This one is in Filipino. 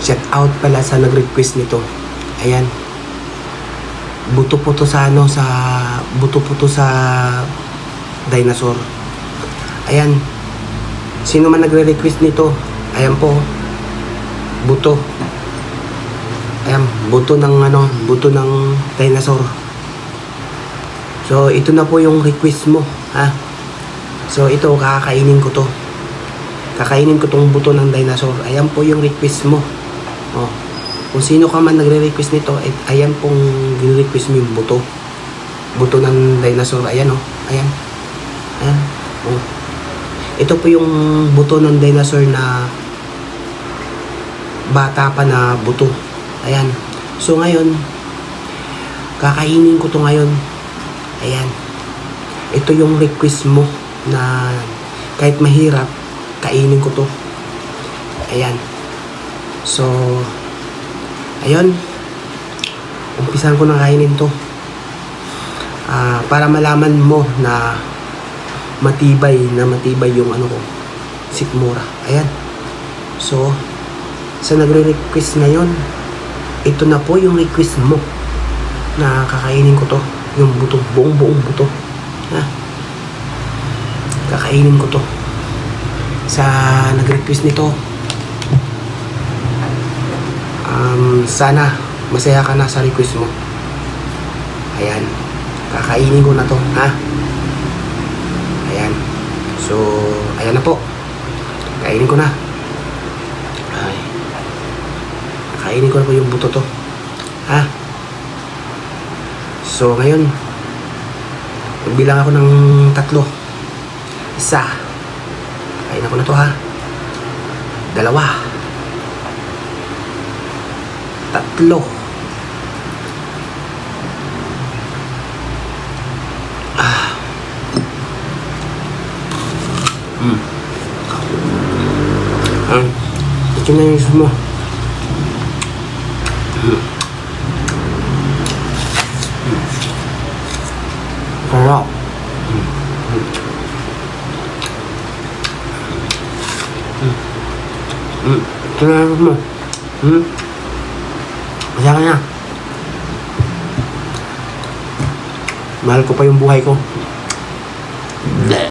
Shout out pala sa nag-request nito. Ayan. Buto po to sa dinosaur. Ayan. Sino man nagre-request nito? Ayan po. Buto. Ayan, buto ng dinosaur. So, ito na po yung request mo, ha? So, ito, kakainin ko to. Kakainin ko tong buto ng dinosaur. Ayan po yung request mo. Oh. Kung sino ka man nagre-request nito, ayan pong gire-request mo yung buto. Buto ng dinosaur. Ayan, oh. Ayan. Ayan. Oh. Ito po yung buto ng dinosaur na bata pa na buto. Ayan. So, ngayon, kakainin ko to ngayon. Ayan. Ito yung request mo na kahit mahirap, kainin ko to. Ayan. So, ayun. Umpisan ko na kainin to. Para malaman mo na matibay yung ano ko, sikmura. Ayan. So, sa nagre-request ngayon, ito na po yung request mo na kakainin ko to. Yung buto, buong buto. Ha? Kakainin ko to. Sa nag-request nito, sana masaya ka na sa request mo. Ayan. Kakainin ko na to, ha? Ayan. So, ayan na po. Kainin ko na. Ay. Kainin ko na po yung buto to. Ha? So, ngayon, magbilang ako ng 3. 1. Kain ako na to, ha? 2. 3. Ito na yung gusto mo. Sarap. Ito na yung gusto mo. Masaya ka na. Mahal ko pa yung buhay ko.